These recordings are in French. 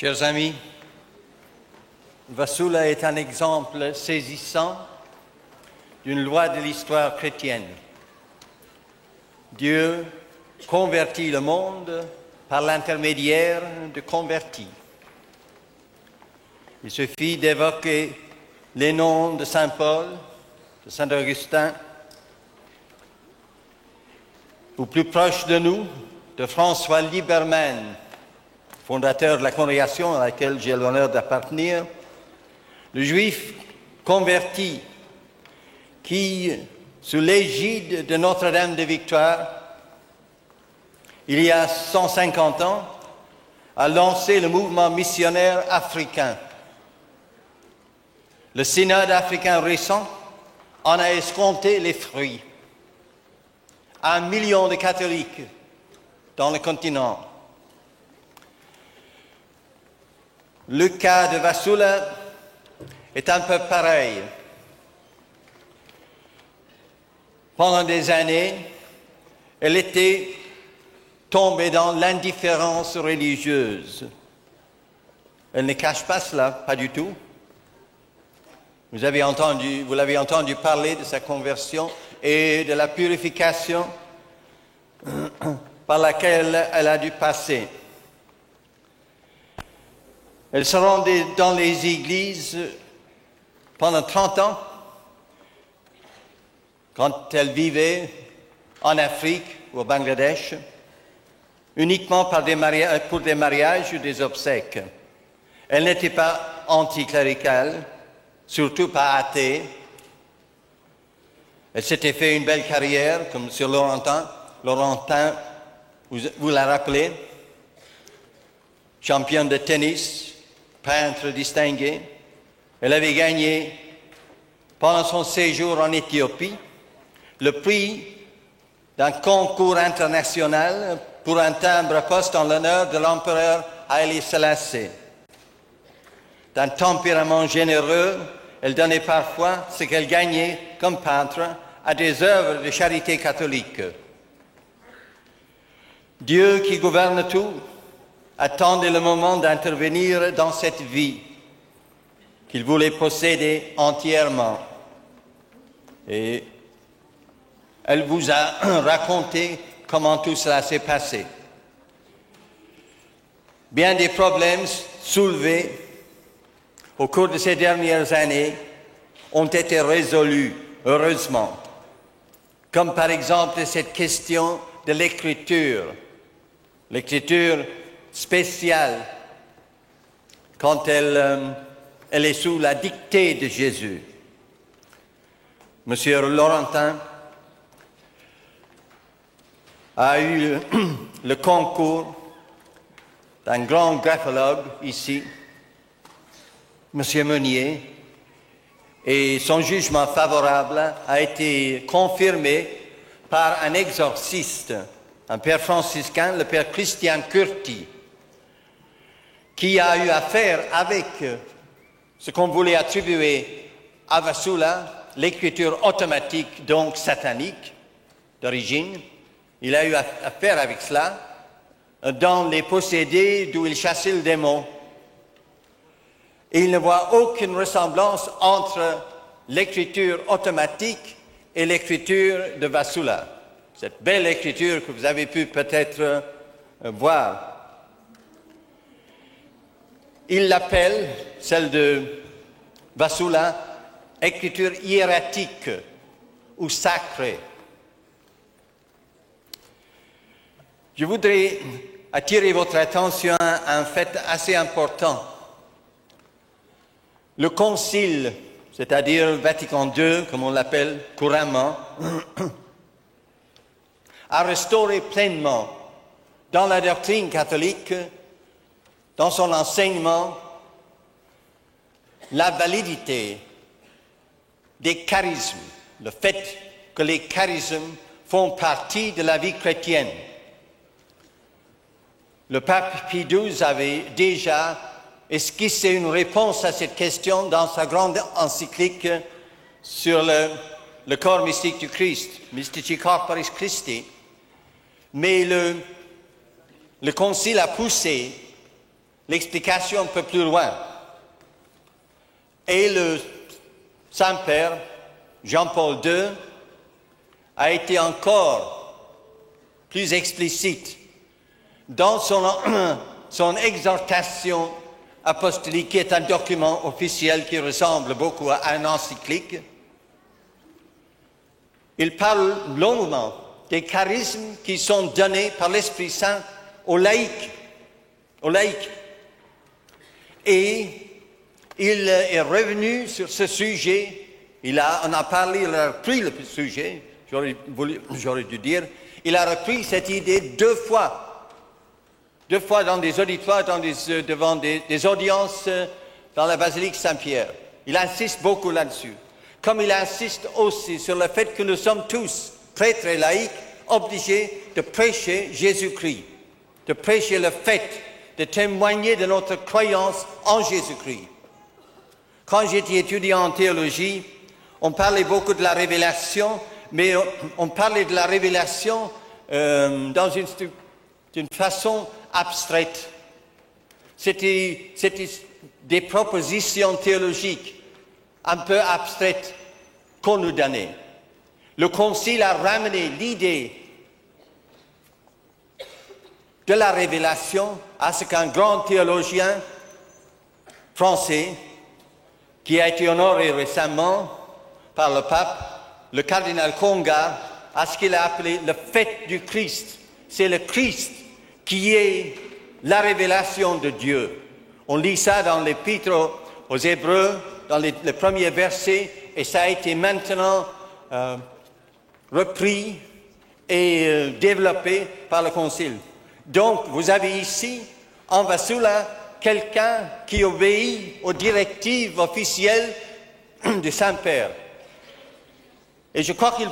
Chers amis, Vassula est un exemple saisissant d'une loi de l'histoire chrétienne. Dieu convertit le monde par l'intermédiaire de convertis. Il suffit d'évoquer les noms de Saint Paul, de Saint Augustin, ou plus proche de nous, de François Lieberman, fondateur de la congrégation à laquelle j'ai l'honneur d'appartenir, le juif converti qui, sous l'égide de Notre-Dame de Victoire, il y a 150 ans, a lancé le mouvement missionnaire africain. Le synode africain récent en a escompté les fruits. 1 million de catholiques dans le continent. Le cas de Vassula est un peu pareil. Pendant des années, elle était tombée dans l'indifférence religieuse. Elle ne cache pas cela, pas du tout. Vous l'avez entendu parler de sa conversion et de la purification par laquelle elle a dû passer. Elle se rendait dans les églises pendant 30 ans, quand elle vivait en Afrique ou au Bangladesh, uniquement pour des mariages ou des obsèques. Elle n'était pas anticléricale, surtout pas athée. Elle s'était fait une belle carrière, comme M. Laurentin vous l'a rappelé, championne de tennis, peintre distingué. Elle avait gagné, pendant son séjour en Éthiopie, le prix d'un concours international pour un timbre-poste en l'honneur de l'empereur Haïlé Sélassié. D'un tempérament généreux, elle donnait parfois ce qu'elle gagnait comme peintre à des œuvres de charité catholique. Dieu qui gouverne tout attendait le moment d'intervenir dans cette vie qu'il voulait posséder entièrement. Et elle vous a raconté comment tout cela s'est passé. Bien des problèmes soulevés au cours de ces dernières années ont été résolus, heureusement. Comme par exemple cette question de l'écriture spéciale, quand elle est sous la dictée de Jésus. Monsieur Laurentin a eu le concours d'un grand graphologue ici, Monsieur Meunier, et son jugement favorable a été confirmé par un exorciste, un père franciscain, le père Christian Curti, qui a eu affaire avec ce qu'on voulait attribuer à Vassula, l'écriture automatique, donc satanique d'origine. Il a eu affaire avec cela dans les possédés d'où il chassait le démon. Et il ne voit aucune ressemblance entre l'écriture automatique et l'écriture de Vassula. Cette belle écriture que vous avez pu peut-être voir. Il l'appelle, celle de Vassula, écriture hiératique ou sacrée. Je voudrais attirer votre attention à un fait assez important. Le Concile, c'est-à-dire Vatican II, comme on l'appelle couramment, a restauré pleinement dans la doctrine catholique, dans son enseignement, la validité des charismes, le fait que les charismes font partie de la vie chrétienne. Le pape Pie XII avait déjà esquissé une réponse à cette question dans sa grande encyclique sur le corps mystique du Christ, Mystici Corporis Christi. Mais le Concile a poussé l'explication un peu plus loin. Et le Saint-Père, Jean-Paul II, a été encore plus explicite dans son exhortation apostolique, qui est un document officiel qui ressemble beaucoup à un encyclique. Il parle longuement des charismes qui sont donnés par l'Esprit Saint aux laïcs. Et il est revenu sur ce sujet, on a parlé, il a repris le sujet, j'aurais dû dire, il a repris cette idée deux fois dans des auditoires, devant des audiences dans la basilique Saint-Pierre. Il insiste beaucoup là-dessus. Comme il insiste aussi sur le fait que nous sommes tous, prêtres et laïcs, obligés de prêcher Jésus-Christ, de prêcher le fait, de témoigner de notre croyance en Jésus-Christ. Quand j'étais étudiant en théologie, on parlait beaucoup de la révélation, mais on parlait de la révélation d'une façon abstraite. C'était des propositions théologiques un peu abstraites qu'on nous donnait. Le Concile a ramené l'idée de la révélation à ce qu'un grand théologien français, qui a été honoré récemment par le pape, le cardinal Congar, à ce qu'il a appelé le fait du Christ. C'est le Christ qui est la révélation de Dieu. On lit ça dans l'Épître aux Hébreux, dans les premiers versets, et ça a été maintenant repris et développé par le Concile. Donc, vous avez ici, en Vassula, quelqu'un qui obéit aux directives officielles du Saint-Père. Et je crois qu'il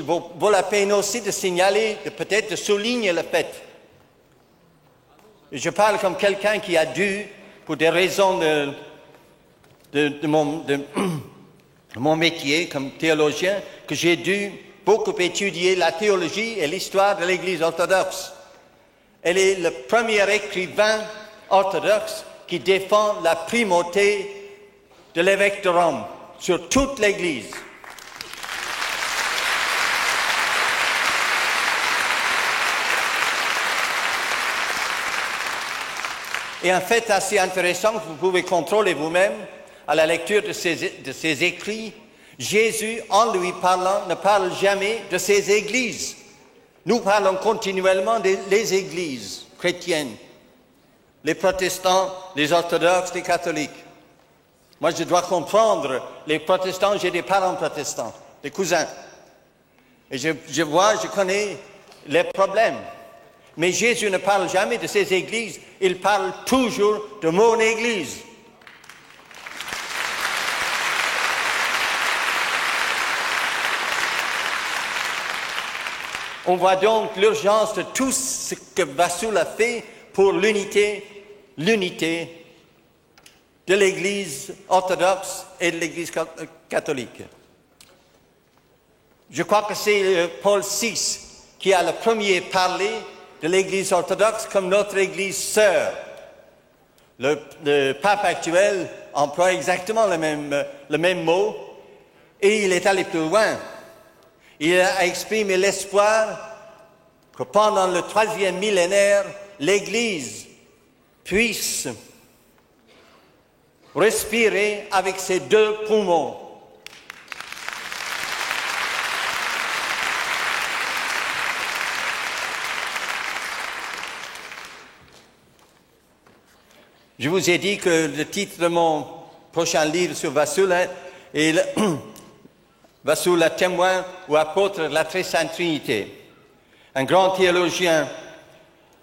vaut la peine aussi de signaler, peut-être de souligner le fait. Je parle comme quelqu'un qui a dû, pour des raisons de mon métier comme théologien, que j'ai dû beaucoup étudier la théologie et l'histoire de l'Église orthodoxe. Elle est le premier écrivain orthodoxe qui défend la primauté de l'évêque de Rome sur toute l'Église. Et un fait assez intéressant que vous pouvez contrôler vous-même à la lecture de ses écrits, Jésus, en lui parlant, ne parle jamais de ses églises. Nous parlons continuellement des églises chrétiennes, les protestants, les orthodoxes, les catholiques. Moi, je dois comprendre les protestants, j'ai des parents protestants, des cousins. Et je connais les problèmes. Mais Jésus ne parle jamais de ses églises, il parle toujours de mon église. On voit donc l'urgence de tout ce que Vassula fait pour l'unité de l'Église orthodoxe et de l'Église catholique. Je crois que c'est Paul VI qui a le premier parlé de l'Église orthodoxe comme notre Église sœur. Le pape actuel emploie exactement le même mot et il est allé plus loin. Il a exprimé l'espoir que pendant le 3e millénaire, l'Église puisse respirer avec ses deux poumons. Je vous ai dit que le titre de mon prochain livre sur Vassula est Vassula, témoin ou apôtre de la Très Sainte Trinité. Un grand théologien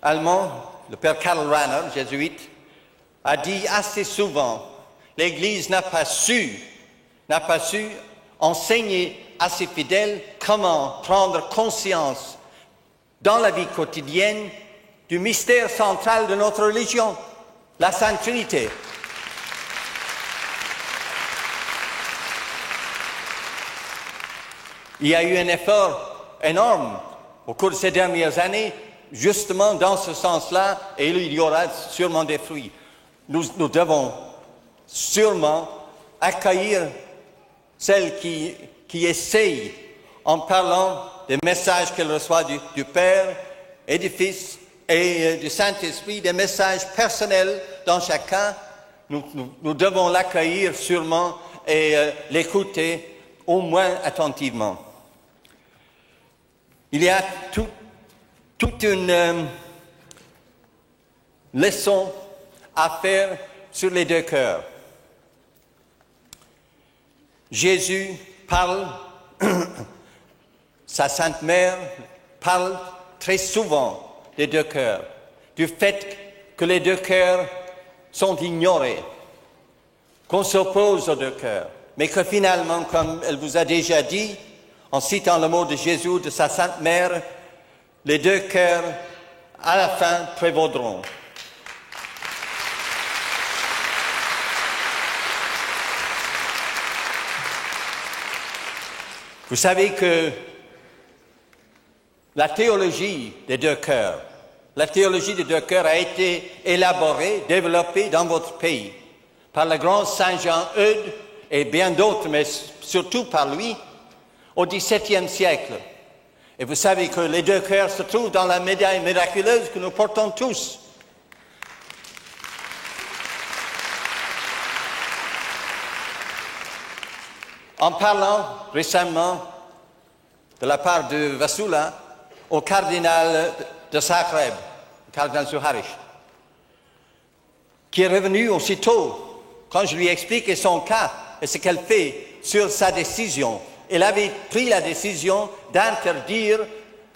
allemand, le père Karl Rahner, jésuite, a dit assez souvent, l'Église n'a pas su enseigner à ses fidèles comment prendre conscience dans la vie quotidienne du mystère central de notre religion, la Sainte Trinité. Il y a eu un effort énorme au cours de ces dernières années, justement dans ce sens-là, et il y aura sûrement des fruits. nous devons sûrement accueillir celles qui essayent, en parlant des messages qu'elles reçoivent du Père et du Fils et du Saint-Esprit, des messages personnels dans chacun. Nous devons l'accueillir sûrement et l'écouter au moins attentivement. Il y a toute une leçon à faire sur les deux cœurs. Jésus parle, sa Sainte Mère parle très souvent des deux cœurs, du fait que les deux cœurs sont ignorés, qu'on s'oppose aux deux cœurs, mais que finalement, comme elle vous a déjà dit, en citant le mot de Jésus, de sa Sainte Mère, les deux cœurs, à la fin, prévaudront. Vous savez que la théologie des deux cœurs a été élaborée, développée dans votre pays par le grand Saint Jean Eudes et bien d'autres, mais surtout par lui, au XVIIe siècle. Et vous savez que les deux cœurs se trouvent dans la médaille miraculeuse que nous portons tous. En parlant récemment de la part de Vasula au cardinal de Zagreb, le cardinal Suharic, qui est revenu aussitôt quand je lui ai expliqué son cas et ce qu'elle fait sur sa décision. Elle avait pris la décision d'interdire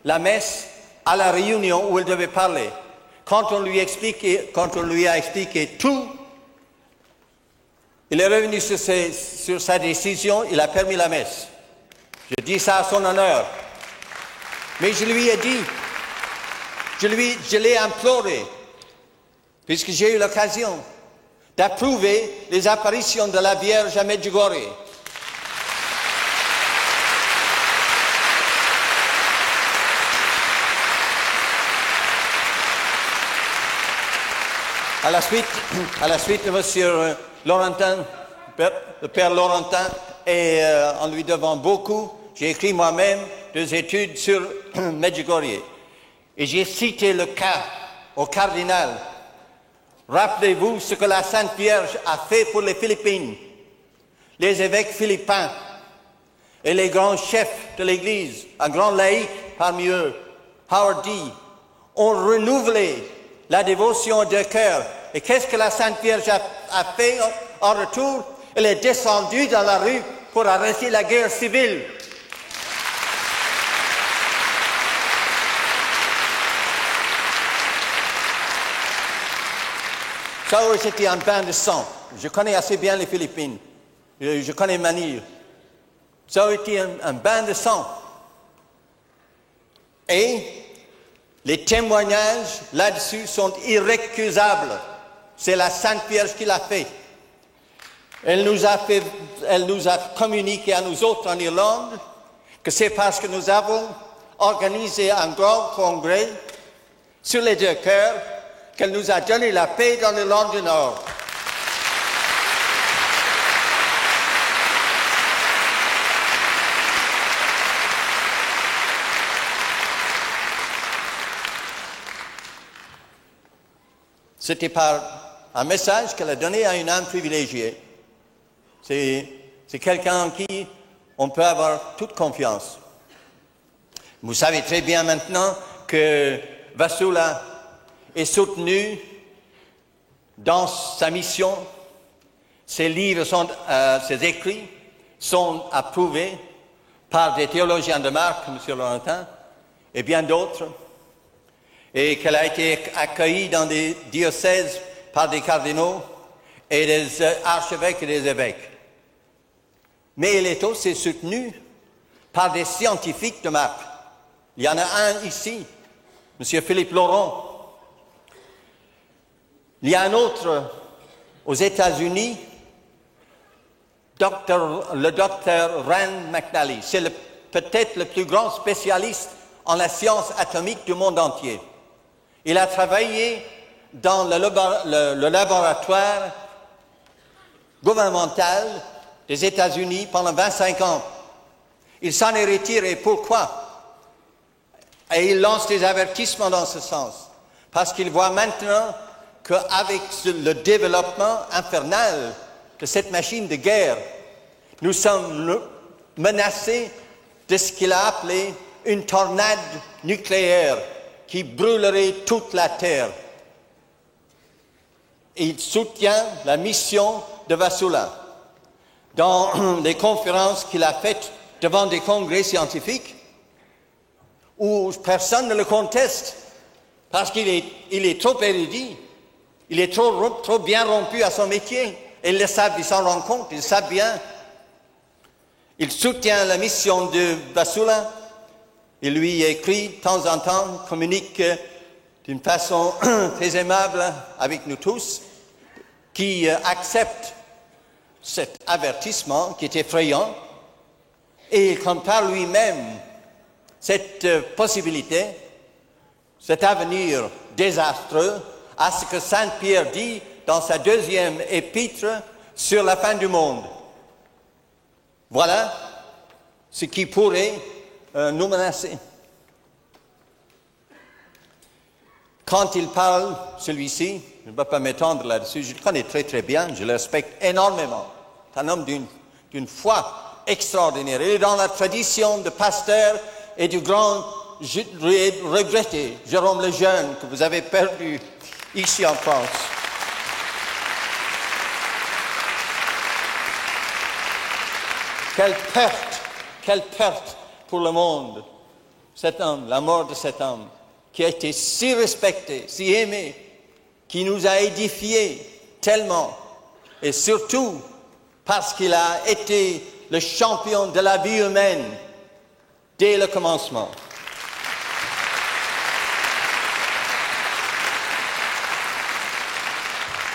la messe à la réunion où elle devait parler. Quand on lui a expliqué tout, il est revenu sur sa décision, il a permis la messe. Je dis ça à son honneur. Mais je lui ai dit, je l'ai imploré, puisque j'ai eu l'occasion d'approuver les apparitions de la Vierge à Medjugorje. À la suite de M. Laurentin, le Père Laurentin, et en lui devant beaucoup, j'ai écrit moi-même 2 études sur Medjugorje. Et j'ai cité le cas au cardinal. Rappelez-vous ce que la Sainte Vierge a fait pour les Philippines. Les évêques philippins et les grands chefs de l'Église, un grand laïc parmi eux, Howard Dee, ont renouvelé la dévotion aux deux cœurs. Et qu'est-ce que la Sainte Vierge a fait en retour? Elle est descendue dans la rue pour arrêter la guerre civile. Ça aurait été un bain de sang. Je connais assez bien les Philippines. Je connais Manille. Ça aurait été un bain de sang. Et les témoignages là-dessus sont irrécusables. C'est la Sainte Vierge qui l'a fait. Elle nous a communiqué à nous autres en Irlande que c'est parce que nous avons organisé un grand congrès sur les deux cœurs qu'elle nous a donné la paix dans l'Irlande du Nord. C'était par un message qu'elle a donné à une âme privilégiée. C'est quelqu'un en qui on peut avoir toute confiance. Vous savez très bien maintenant que Vasula est soutenu dans sa mission. Ses livres, ses écrits sont approuvés par des théologiens de marque, M. Laurentin, et bien d'autres, et qu'elle a été accueillie dans des diocèses par des cardinaux et des archevêques et des évêques. Mais elle est aussi soutenue par des scientifiques de marque. Il y en a un ici, M. Philippe Laurent. Il y a un autre aux États-Unis, le docteur Rand McNally. C'est peut-être le plus grand spécialiste en la science atomique du monde entier. Il a travaillé dans le laboratoire gouvernemental des États-Unis pendant 25 ans. Il s'en est retiré. Pourquoi? Et il lance des avertissements dans ce sens. Parce qu'il voit maintenant qu'avec le développement infernal de cette machine de guerre, nous sommes menacés de ce qu'il a appelé une tornade nucléaire qui brûlerait toute la Terre. Et il soutient la mission de Vasula. Dans les conférences qu'il a faites devant des congrès scientifiques, où personne ne le conteste, parce qu'il est trop érudit, il est trop bien rompu à son métier. Ils le savent, ils s'en rendent compte, ils savent bien. Il soutient la mission de Vasula. Il lui écrit de temps en temps, communique d'une façon très aimable avec nous tous, qui accepte cet avertissement qui est effrayant et il compare lui-même cette possibilité, cet avenir désastreux à ce que Saint Pierre dit dans sa deuxième épître sur la fin du monde. Voilà ce qui pourrait nous menacer. Quand il parle, celui-ci, je ne vais pas m'étendre là-dessus, je le connais très très bien, je le respecte énormément. C'est un homme d'une foi extraordinaire. Il est dans la tradition de Pasteur et du grand regretté Jérôme le Jeune que vous avez perdu ici en France. Quelle perte pour le monde, cet homme, la mort de cet homme, qui a été si respecté, si aimé, qui nous a édifiés tellement, et surtout parce qu'il a été le champion de la vie humaine dès le commencement.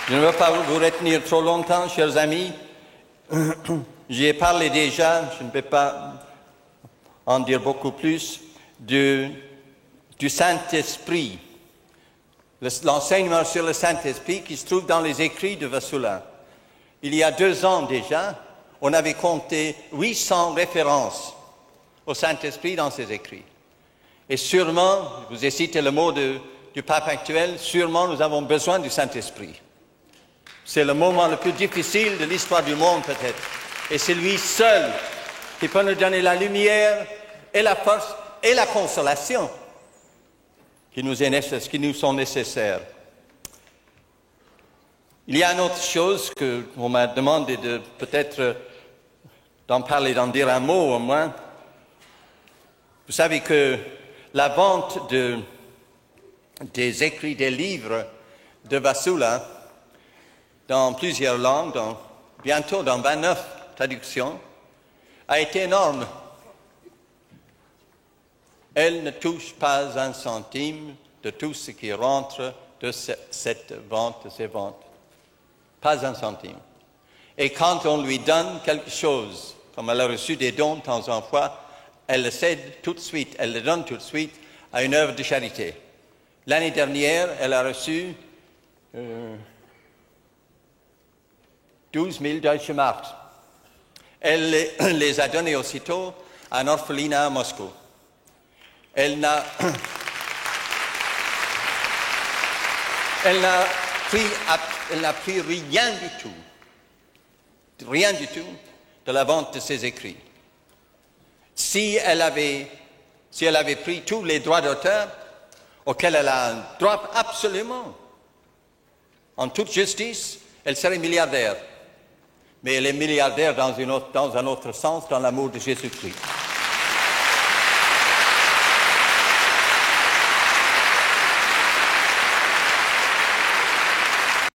Je ne veux pas vous retenir trop longtemps, chers amis. J'y ai parlé déjà, je ne vais pas en dire beaucoup plus, du Saint-Esprit, l'enseignement sur le Saint-Esprit qui se trouve dans les écrits de Vasula. Il y a 2 ans déjà, on avait compté 800 références au Saint-Esprit dans ses écrits. Et sûrement, je vous ai cité le mot du pape actuel, sûrement nous avons besoin du Saint-Esprit. C'est le moment le plus difficile de l'histoire du monde peut-être. Et c'est lui seul qui peut nous donner la lumière et la force et la consolation qui nous sont nécessaires. Il y a une autre chose qu'on m'a demandé de peut-être d'en parler, d'en dire un mot au moins. Vous savez que la vente des écrits, des livres de Vasula dans plusieurs langues, bientôt dans 29 traductions, a été énorme. Elle ne touche pas un centime de tout ce qui rentre de cette vente, de ces ventes. Pas un centime. Et quand on lui donne quelque chose, comme elle a reçu des dons de temps en fois, elle le cède tout de suite, elle le donne tout de suite à une œuvre de charité. L'année dernière, elle a reçu 12 000 Deutsche Mark. Elle les a donnés aussitôt à un orphelinat à Moscou. Elle n'a pris rien du tout de la vente de ses écrits. Si elle avait pris tous les droits d'auteur auxquels elle a un droit absolument, en toute justice, elle serait milliardaire. Mais elle est milliardaire dans un autre sens, dans l'amour de Jésus-Christ.